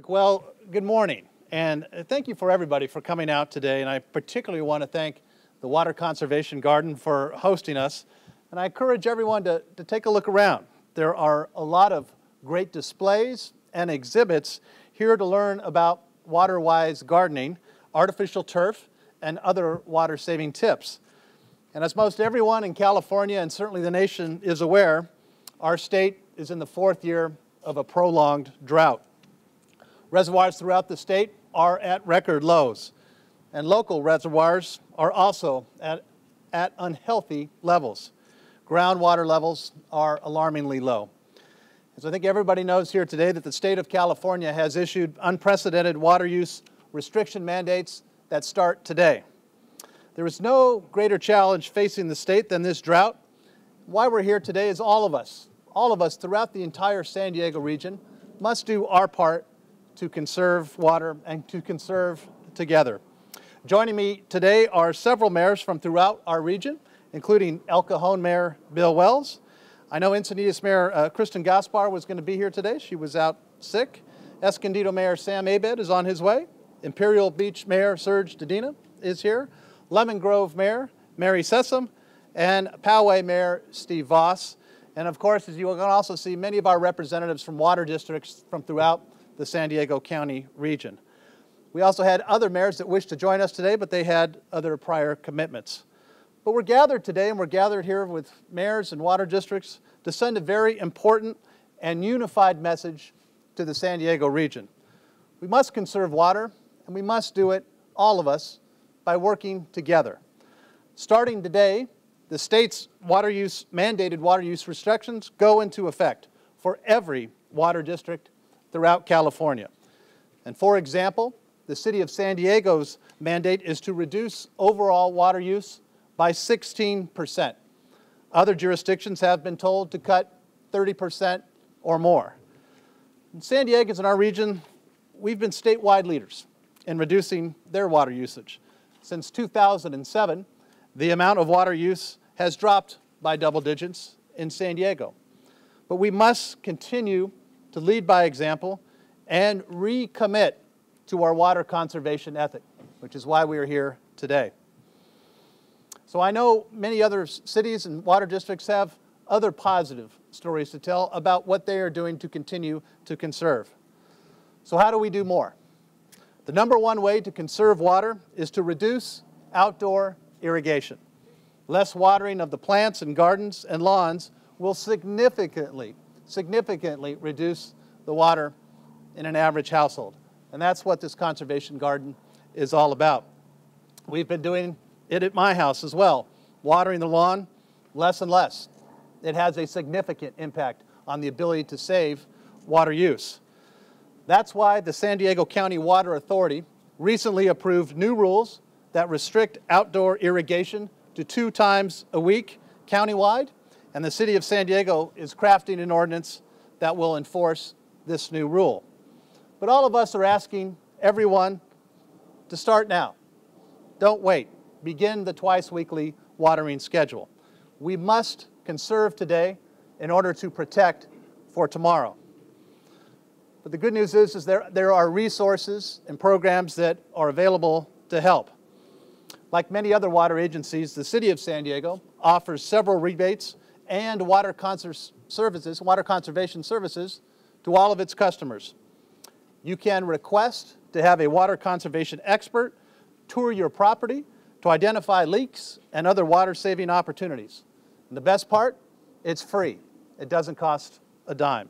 Well, good morning, and thank you for everybody for coming out today, and I particularly want to thank the Water Conservation Garden for hosting us, and I encourage everyone to take a look around. There are a lot of great displays and exhibits here to learn about water-wise gardening, artificial turf, and other water-saving tips. And as most everyone in California and certainly the nation is aware, our state is in the fourth year of a prolonged drought. Reservoirs throughout the state are at record lows, and local reservoirs are also at unhealthy levels. Groundwater levels are alarmingly low. As I think everybody knows here today that the state of California has issued unprecedented water use restriction mandates that start today. There is no greater challenge facing the state than this drought. Why we're here today is all of us throughout the entire San Diego region must do our part to conserve water and to conserve together. Joining me today are several mayors from throughout our region, including El Cajon Mayor Bill Wells. I know Encinitas Mayor Kristen Gaspar was going to be here today. She was out sick. Escondido Mayor Sam Abed is on his way. Imperial Beach Mayor Serge Dedina is here. Lemon Grove Mayor Mary Sessom, and Poway Mayor Steve Voss. And of course, as you can also see, many of our representatives from water districts from throughout the San Diego County region. We also had other mayors that wished to join us today, but they had other prior commitments. But we're gathered today, and we're gathered here with mayors and water districts to send a very important and unified message to the San Diego region. We must conserve water, and we must do it, all of us, by working together. Starting today, the state's mandated water use restrictions go into effect for every water district throughout California. And for example, the city of San Diego's mandate is to reduce overall water use by 16%. Other jurisdictions have been told to cut 30% or more. And San Diegans in our region, we've been statewide leaders in reducing their water usage. Since 2007, the amount of water use has dropped by double digits in San Diego. But we must continue to lead by example and recommit to our water conservation ethic, which is why we are here today. So I know many other cities and water districts have other positive stories to tell about what they are doing to continue to conserve. So how do we do more? The number one way to conserve water is to reduce outdoor irrigation. Less watering of the plants and gardens and lawns will significantly reduce the water in an average household. And that's what this conservation garden is all about. We've been doing it at my house as well, watering the lawn less and less. It has a significant impact on the ability to save water use. That's why the San Diego County Water Authority recently approved new rules that restrict outdoor irrigation to 2 times a week countywide, and the city of San Diego is crafting an ordinance that will enforce this new rule. But all of us are asking everyone to start now. Don't wait. Begin the twice-weekly watering schedule. We must conserve today in order to protect for tomorrow. But the good news is there are resources and programs that are available to help. Like many other water agencies, the City of San Diego offers several rebates and water conservation services to all of its customers. You can request to have a water conservation expert tour your property to identify leaks and other water-saving opportunities. And the best part, it's free. It doesn't cost a dime.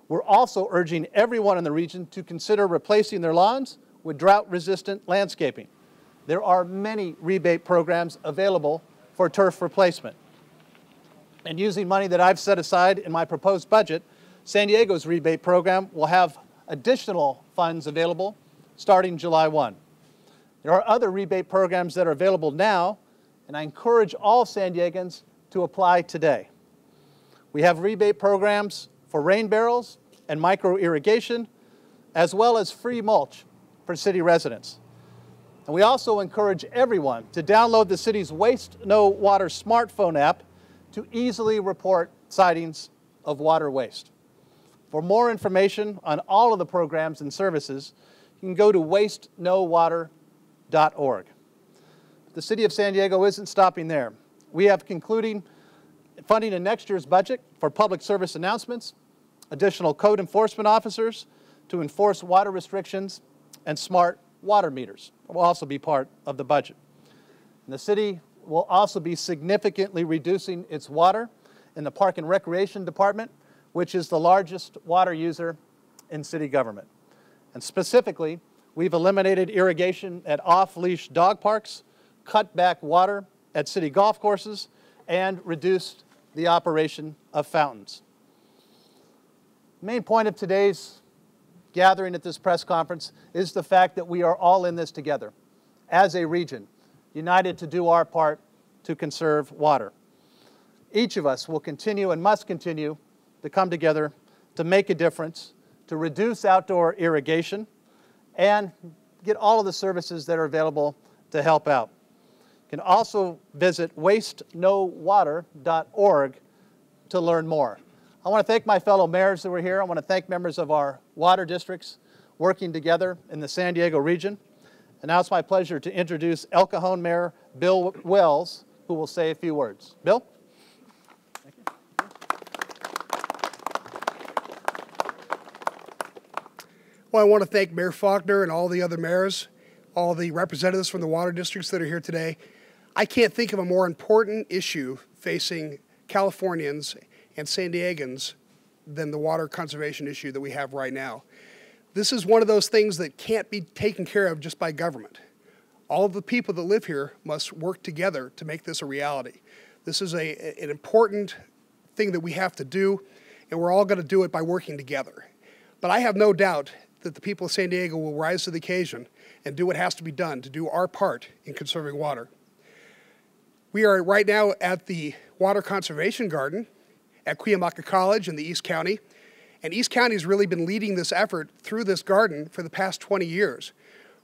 We're also urging everyone in the region to consider replacing their lawns with drought-resistant landscaping. There are many rebate programs available for turf replacement. And using money that I've set aside in my proposed budget, San Diego's rebate program will have additional funds available starting July 1. There are other rebate programs that are available now, and I encourage all San Diegans to apply today. We have rebate programs for rain barrels and micro irrigation, as well as free mulch for city residents. And we also encourage everyone to download the city's Waste No Water smartphone app to easily report sightings of water waste. For more information on all of the programs and services, you can go to wastenowater.org. The City of San Diego isn't stopping there. We have concluding funding in next year's budget for public service announcements, additional code enforcement officers to enforce water restrictions, and smart water meters will also be part of the budget. And the city will also be significantly reducing its water in the Park and Recreation Department, which is the largest water user in city government. And specifically, we've eliminated irrigation at off-leash dog parks, cut back water at city golf courses, and reduced the operation of fountains. The main point of today's gathering at this press conference is the fact that we are all in this together as a region, united to do our part to conserve water. Each of us will continue and must continue to come together to make a difference, to reduce outdoor irrigation, and get all of the services that are available to help out. You can also visit wastenowater.org to learn more. I want to thank my fellow mayors that were here. I want to thank members of our water districts working together in the San Diego region. And now it's my pleasure to introduce El Cajon Mayor Bill Wells, who will say a few words. Bill? Thank you. Well, I want to thank Mayor Faulconer and all the other mayors, all the representatives from the water districts that are here today. I can't think of a more important issue facing Californians and San Diegans than the water conservation issue that we have right now. This is one of those things that can't be taken care of just by government. All of the people that live here must work together to make this a reality. This is an important thing that we have to do, and we're all going to do it by working together. But I have no doubt that the people of San Diego will rise to the occasion and do what has to be done to do our part in conserving water. We are right now at the Water Conservation Garden at Cuyamaca College in the East County. And East County has really been leading this effort through this garden for the past 20 years.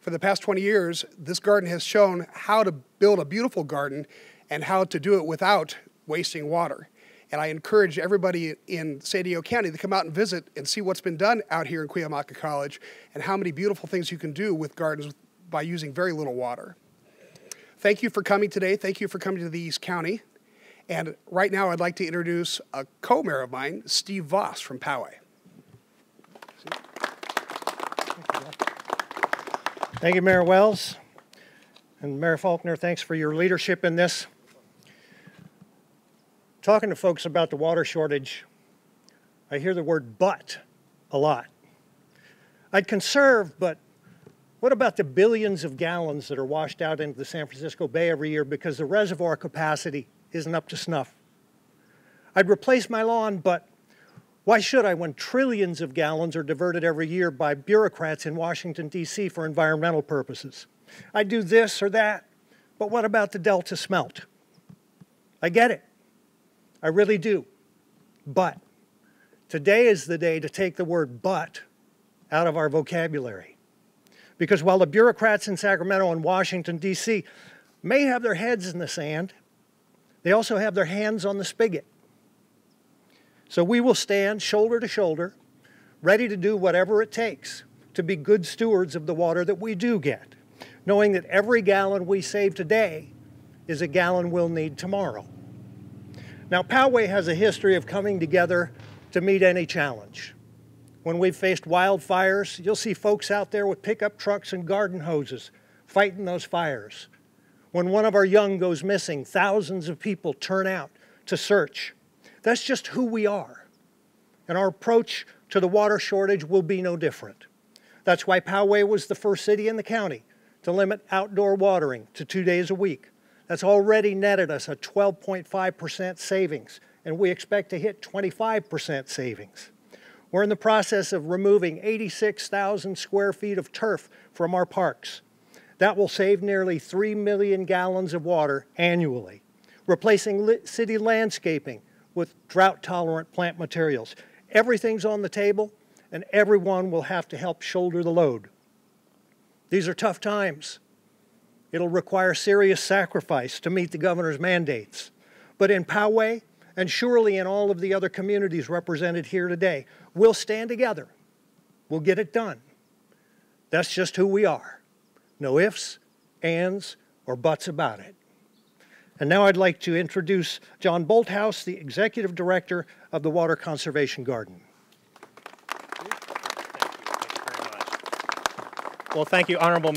For the past 20 years, this garden has shown how to build a beautiful garden and how to do it without wasting water. And I encourage everybody in San Diego County to come out and visit and see what's been done out here in Cuyamaca College and how many beautiful things you can do with gardens by using very little water. Thank you for coming today. Thank you for coming to the East County. And right now, I'd like to introduce a co-mayor of mine, Steve Voss from Poway. Thank you, Mayor Wells. And Mayor Faulconer, thanks for your leadership in this. Talking to folks about the water shortage, I hear the word "but" a lot. I'd conserve, but what about the billions of gallons that are washed out into the San Francisco Bay every year because the reservoir capacity isn't up to snuff? I'd replace my lawn, but why should I when trillions of gallons are diverted every year by bureaucrats in Washington, D.C. for environmental purposes? I'd do this or that, but what about the Delta smelt? I get it. I really do. But today is the day to take the word "but" out of our vocabulary. Because while the bureaucrats in Sacramento and Washington, D.C. may have their heads in the sand, they also have their hands on the spigot. So we will stand shoulder to shoulder, ready to do whatever it takes to be good stewards of the water that we do get, knowing that every gallon we save today is a gallon we'll need tomorrow. Now, Poway has a history of coming together to meet any challenge. When we've faced wildfires, you'll see folks out there with pickup trucks and garden hoses fighting those fires. When one of our young goes missing, thousands of people turn out to search. That's just who we are. And our approach to the water shortage will be no different. That's why Poway was the first city in the county to limit outdoor watering to 2 days a week. That's already netted us a 12.5% savings, and we expect to hit 25% savings. We're in the process of removing 86,000 square feet of turf from our parks. That will save nearly 3 million gallons of water annually, replacing city landscaping with drought-tolerant plant materials. Everything's on the table, and everyone will have to help shoulder the load. These are tough times. It'll require serious sacrifice to meet the governor's mandates. But in Poway, and surely in all of the other communities represented here today, we'll stand together. We'll get it done. That's just who we are. No ifs, ands, or buts about it. And now I'd like to introduce John Bolthouse, the Executive Director of the Water Conservation Garden. Well, thank you, honorable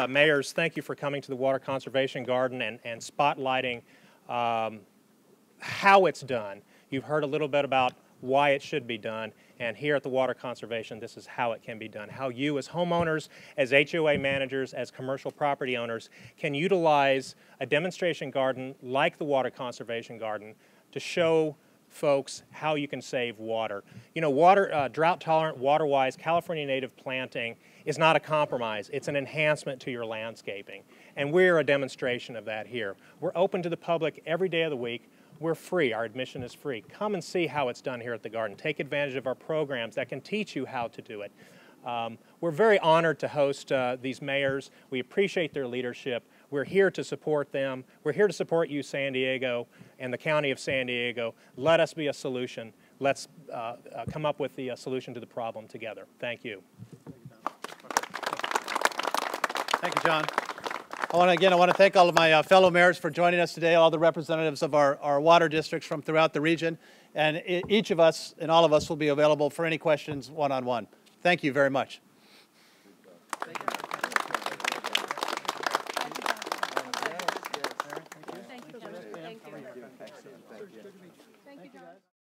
mayors. Thank you for coming to the Water Conservation Garden and spotlighting how it's done. You've heard a little bit about why it should be done, and here at the Water Conservation, this is how it can be done. How you as homeowners, as HOA managers, as commercial property owners can utilize a demonstration garden like the Water Conservation Garden to show folks how you can save water. You know, drought-tolerant, water-wise, California native planting is not a compromise. It's an enhancement to your landscaping. And we're a demonstration of that here. We're open to the public every day of the week. We're free. Our admission is free. Come and see how it's done here at the garden. Take advantage of our programs that can teach you how to do it. We're very honored to host these mayors. We appreciate their leadership. We're here to support them. We're here to support you, San Diego, and the County of San Diego. Let us be a solution. Let's come up with the solution to the problem together. Thank you. Thank you, John. I want to thank all of my fellow mayors for joining us today, all the representatives of our water districts from throughout the region. And each of us and all of us will be available for any questions one-on-one. Thank you very much. Thank you.